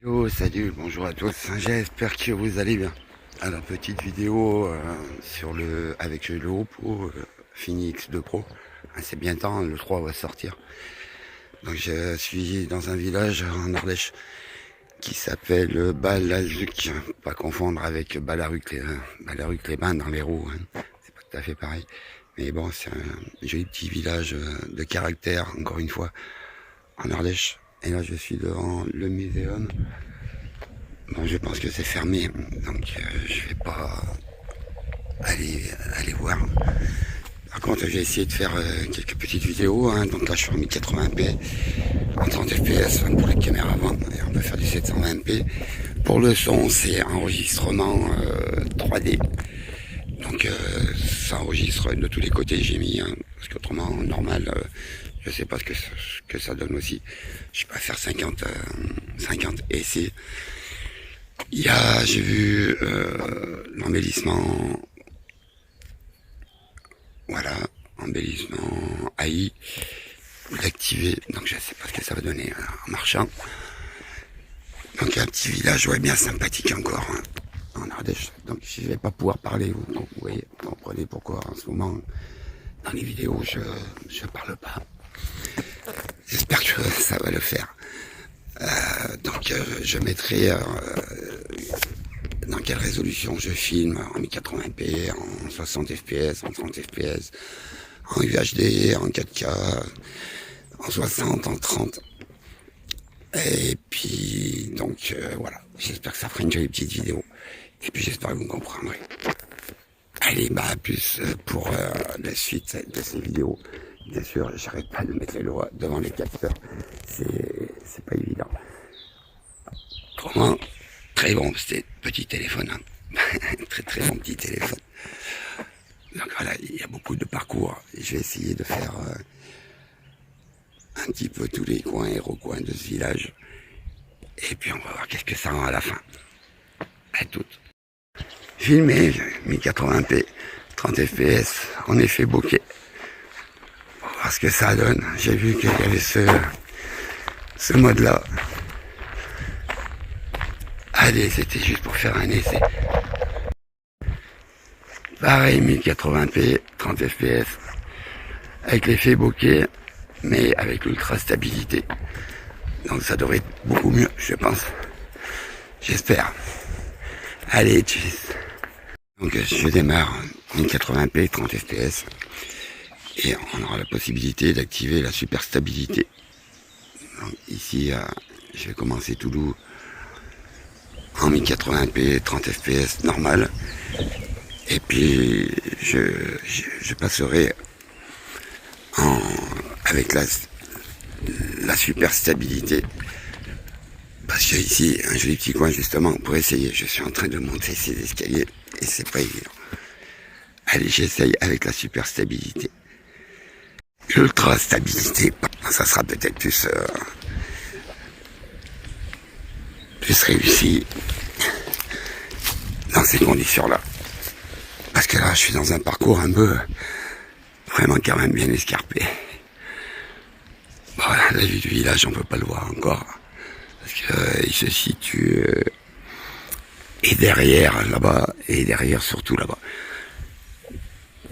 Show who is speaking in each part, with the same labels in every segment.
Speaker 1: Yo, salut, bonjour à tous, j'espère que vous allez bien. Alors, petite vidéo avec le Oppo Phoenix 2 Pro. C'est bien temps, le 3 va sortir. Donc je suis dans un village en Ardèche qui s'appelle Balazuc, pas confondre avec Ballaruc-les-Bains dans l'Hérault, hein. C'est pas tout à fait pareil. Mais bon, c'est un joli petit village de caractère, encore une fois, en Ardèche. Et là, je suis devant le muséum. Bon, je pense que c'est fermé, donc je vais pas aller voir. Par contre, j'ai essayé de faire quelques petites vidéos, hein. Donc là, je suis en 1080p, en 30 fps pour les caméras avant, et on peut faire du 720p. Pour le son, c'est enregistrement 3D. Donc ça enregistre de tous les côtés, j'ai mis, hein, parce qu'autrement, normal, je sais pas ce que ça donne aussi. Je peux pas faire 50 essais. J'ai vu l'embellissement, voilà, embellissement AI, l'activer, donc je sais pas ce que ça va donner en marchant. Donc un petit village, ouais, bien sympathique encore, hein, en Ardèche. Donc je vais pas pouvoir parler, vous voyez, vous comprenez pourquoi en ce moment, dans les vidéos, je parle pas. J'espère que ça va le faire. Donc je mettrai dans quelle résolution je filme, en 1080p, en 60 fps, en 30 fps, en UHD, en 4K, en 60, en 30. Et puis, donc voilà, j'espère que ça fera une jolie petite vidéo. Et puis j'espère que vous comprendrez. Allez, bah à plus pour la suite de ces vidéos. Bien sûr, j'arrête pas de mettre les doigts devant les capteurs. C'est pas évident. Vraiment, très bon, c'était petit téléphone, hein. Très très bon petit téléphone. Donc voilà, il y a beaucoup de parcours. Je vais essayer de faire un petit peu tous les coins et recoins de ce village. Et puis on va voir qu'est-ce que ça rend à la fin. À toutes. Filmé, 1080p, 30 fps, en effet bokeh. On va voir ce que ça donne. J'ai vu qu'il y avait ce mode-là. Allez, c'était juste pour faire un essai. Pareil, 1080p, 30 fps, avec l'effet bokeh, mais avec l'ultra stabilité. Donc ça devrait être beaucoup mieux, je pense. J'espère. Allez, tchuss. Donc je démarre 1080p, 30 fps, et on aura la possibilité d'activer la super stabilité. Donc ici, je vais commencer tout doux en 1080p, 30 fps normal. Et puis je passerai avec la super stabilité. Parce que ici, un joli petit coin justement pour essayer. Je suis en train de monter ces escaliers et c'est pas évident. Allez, j'essaye avec la super stabilité. Ultra stabilité, ça sera peut-être plus réussi dans ces conditions-là. Parce que là, je suis dans un parcours un peu vraiment quand même bien escarpé. Bon, la vue du village, on peut pas le voir encore. Parce qu'il se situe et derrière là-bas, et derrière surtout là-bas.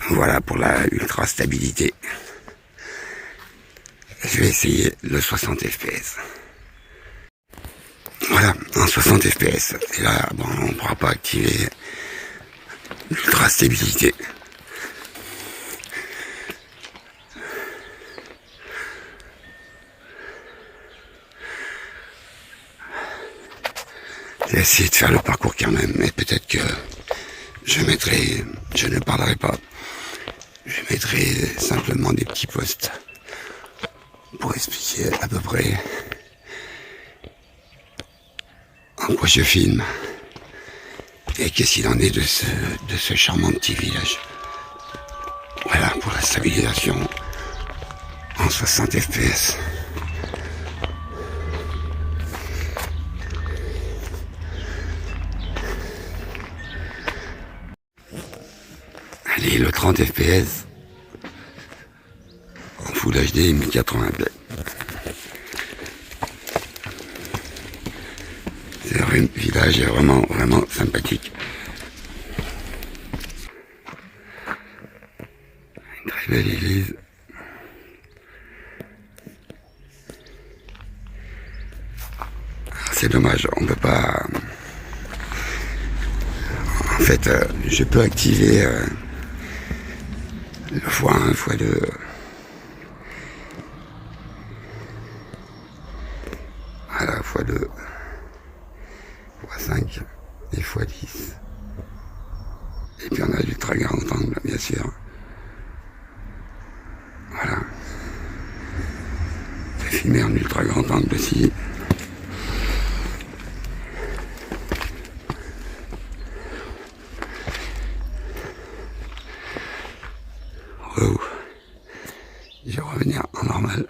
Speaker 1: Voilà pour la ultra stabilité. Je vais essayer le 60 fps. Voilà, en 60 fps. Et là, bon, on ne pourra pas activer l'ultra stabilité. J'ai essayé de faire le parcours quand même, mais peut-être que je ne parlerai pas. Je mettrai simplement des petits posts pour expliquer à peu près en quoi je filme et qu'est-ce qu'il en est de ce charmant petit village. Voilà pour la stabilisation en 60 fps. Allez, le 30 fps en Full HD 1080p. Le village est vraiment, vraiment sympathique. Une très belle église. C'est dommage, on peut pas... En fait, je peux activer le x1, x2. Voilà, x2, x5 et x10. Et puis on a l'ultra grand angle, bien sûr. Voilà. On peut filmer en ultra grand angle aussi. Wow. Je vais revenir en normal.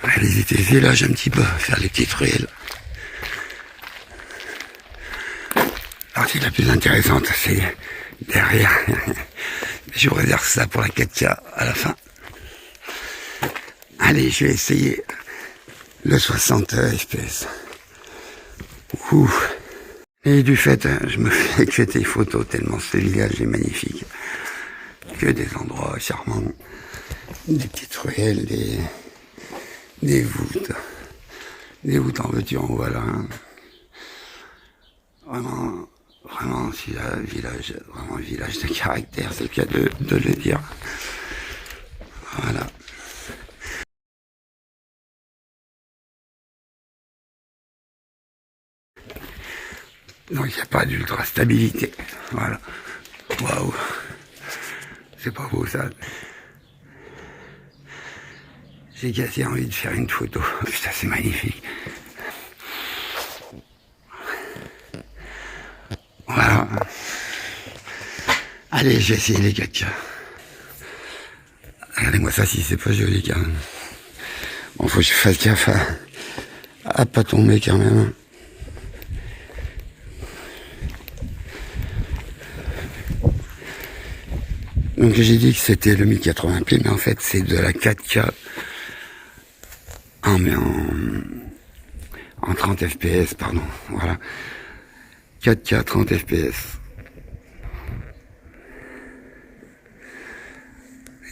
Speaker 1: Allez visiter le village un petit peu, faire les petites ruelles. La partie la plus intéressante, c'est derrière. Je vous réserve ça pour la 4K à la fin. Allez, je vais essayer le 60 FPS. Ouh. Et du fait, je me fais que des photos tellement ce village est magnifique. Que des endroits charmants, des petites ruelles, des voûtes en veux-tu, en voilà. Vraiment, vraiment, c'est un village, vraiment un village de caractère, c'est le cas de le dire. Voilà. Donc il n'y a pas d'ultra stabilité. Voilà. Waouh. C'est pas beau ça. J'ai quasi envie de faire une photo. Putain, c'est magnifique. Voilà. Allez, je vais essayer les 4K. Regardez-moi ça si c'est pas joli quand même. Bon, faut que je fasse gaffe à pas tomber quand même. Donc j'ai dit que c'était le 1080p, mais en fait c'est de la 4K en 30 fps, pardon. Voilà. 4K 30 fps.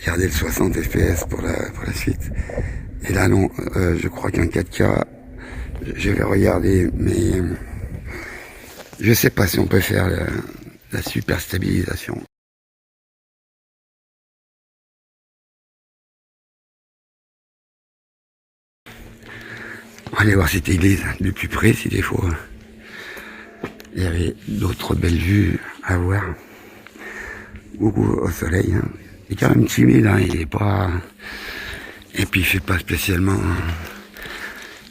Speaker 1: Regardez le 60 fps pour la suite. Et là non, je crois qu'un 4K, je vais regarder, mais je sais pas si on peut faire la super stabilisation. On va aller voir cette église de plus près si des fois il y avait d'autres belles vues à voir. Beaucoup au soleil. Hein. Il est quand même timide, hein. Il est pas... Et puis il fait pas spécialement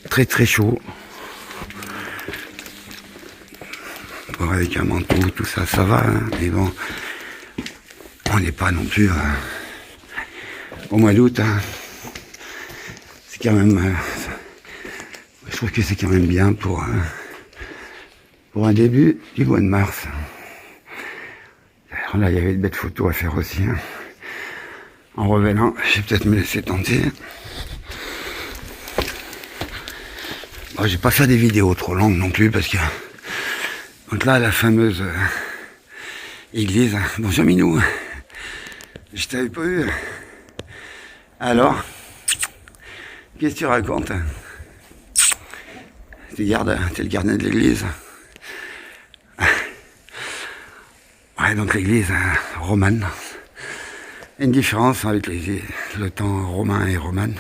Speaker 1: très très chaud. Bon, avec un manteau, tout ça, ça va. Hein. Mais bon, on n'est pas non plus au mois d'août. Hein. C'est quand même... je trouve que c'est quand même bien pour un début du mois de mars. Alors là, il y avait de belles photos à faire aussi. Hein. En revenant, je vais peut-être me laisser tenter. Bon, j'ai pas fait des vidéos trop longues non plus parce que... Donc là, la fameuse église. Bonjour Minou. Je t'avais pas vu. Alors, qu'est-ce que tu racontes? T'es le gardien de l'église. Ouais, donc l'église romane. Une différence avec le temps romain et romane.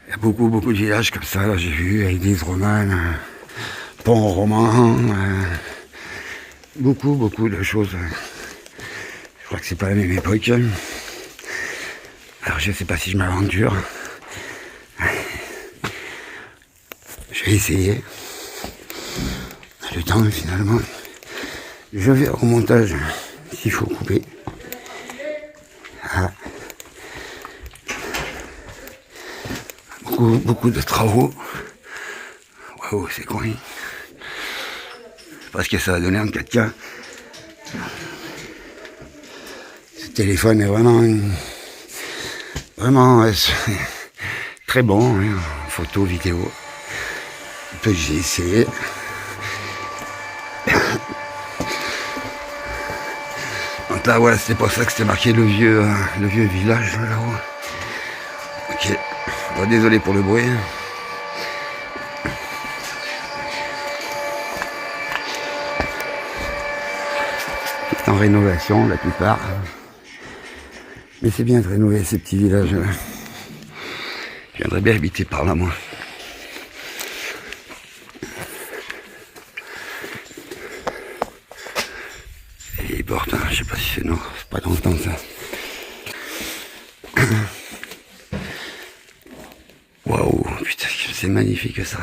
Speaker 1: Il y a beaucoup de villages comme ça, là j'ai vu, église romane, pont roman, beaucoup de choses. Je crois que c'est pas la même époque. Alors je sais pas si je m'aventure. Je vais essayer. Le temps finalement. Je vais au montage s'il faut couper. Ah. Beaucoup de travaux. Waouh, c'est quoi? Parce que ça va donner en 4K. Ce téléphone est vraiment très bon, hein, photo, vidéo. Que j'ai essayé. Donc là, voilà, c'était pour ça que c'était marqué le vieux village là-haut. Ok, bon, désolé pour le bruit. Tout en rénovation, la plupart. Mais c'est bien de rénover ces petits villages. Je viendrais bien habiter par là, moi. Et les portes, hein, je sais pas si c'est noir, c'est pas dans le temps ça. Waouh, putain, c'est magnifique ça.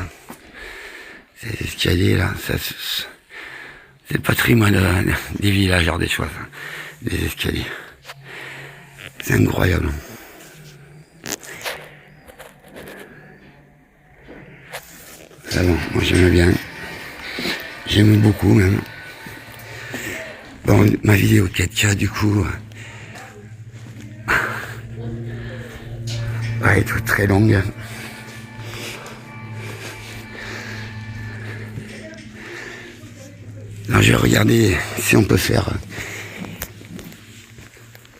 Speaker 1: Ces escaliers là, ça, c'est le patrimoine des villages ardéchois, ça. Les escaliers. C'est incroyable. Ah bon, moi j'aime bien. J'aime beaucoup même. Bon, ma vidéo 4K du coup va être très longue. Alors je vais regarder si on peut faire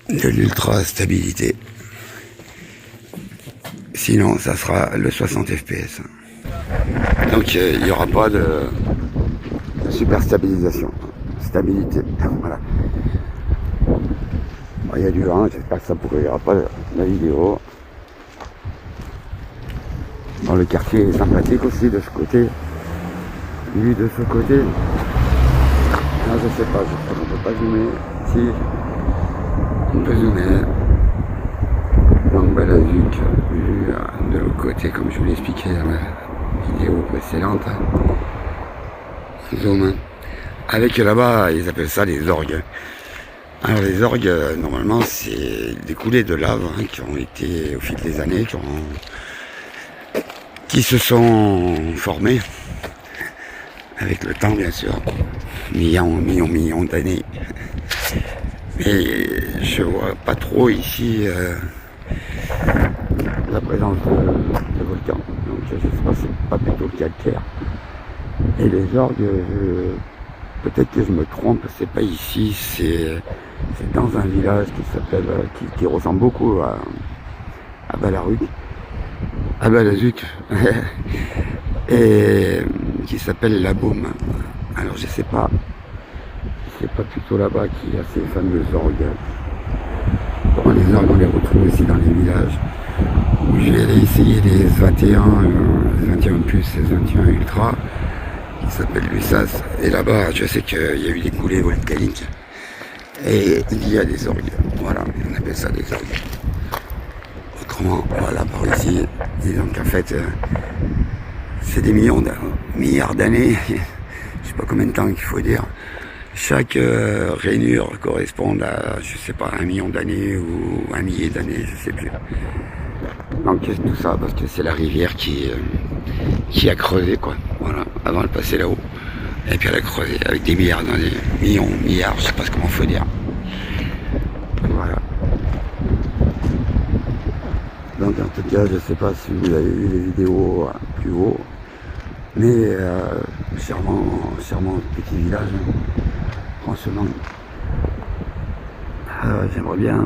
Speaker 1: de l'ultra stabilité. Sinon ça sera le 60 fps. Donc il n'y aura pas de super stabilisation. Stabilité, voilà. Il y a du vent, j'espère que ça pourrira pas la vidéo. Bon, le quartier est sympathique aussi de ce côté. Lui de ce côté. Là je sais pas, on ne peut pas zoomer. Si, on peut zoomer. Donc ben, la vue de l'autre côté, comme je vous l'ai expliqué dans la vidéo précédente. Zoom. Avec là-bas, ils appellent ça les orgues. Alors les orgues, normalement, c'est des coulées de lave hein, qui ont été, au fil des années, qui se sont formées, avec le temps bien sûr, millions d'années. Mais je vois pas trop ici la présence de volcans. Donc je sais pas, c'est pas plutôt le calcaire. Et les orgues, peut-être que je me trompe, c'est pas ici, c'est dans un village qui s'appelle, qui ressemble beaucoup à Balaruc, à Balazuc, et qui s'appelle La Baume. Alors je sais pas, c'est pas plutôt là-bas qu'il y a ces fameux orgues. Bon, les orgues on les retrouve aussi dans les villages. Je vais aller essayer les 21, les 21 plus, les 21 ultra, qui s'appelle l'USAS. Et là-bas, je sais qu'il y a eu des coulées volcaniques. Et il y a des orgues. Voilà, on appelle ça des orgues. Autrement, voilà, par ici, disons qu'en fait, c'est des milliards d'années. Je sais pas combien de temps qu'il faut dire. Chaque rainure correspond à, je sais pas, 1 million d'années ou 1 millier d'années, je sais plus. Donc tout ça parce que c'est la rivière qui a creusé quoi, voilà, avant de passer là-haut. Et puis elle a creusé avec des milliards d'années, milliards, je sais pas comment faut dire. Voilà. Donc en tout cas, je sais pas si vous avez vu les vidéos plus haut, mais sûrement petit village, franchement. J'aimerais bien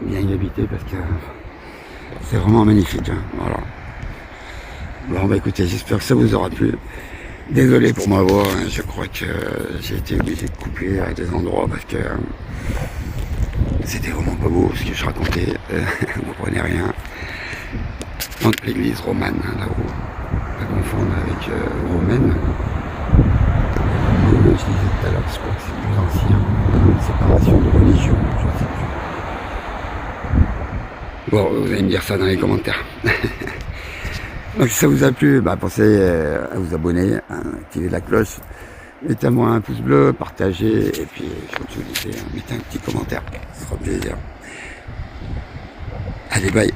Speaker 1: y habiter parce que c'est vraiment magnifique, hein, voilà. Bon bah écoutez, j'espère que ça vous aura plu. Désolé pour ma voix, hein, je crois que j'ai été obligé de couper à des endroits parce que c'était vraiment pas beau ce que je racontais, vous comprenez rien. Donc l'église romane, hein, là-haut, pas confondre avec romaine. Je disais tout à l'heure, je crois que c'est plus ancien, une séparation de religion, je ne sais plus. Bon, vous allez me dire ça dans les commentaires. Donc si ça vous a plu, bah, pensez à vous abonner, à activer la cloche, mettez-moi un pouce bleu, partagez, et puis comme je vous disais, mettez un petit commentaire, ça fera plaisir. Allez, bye.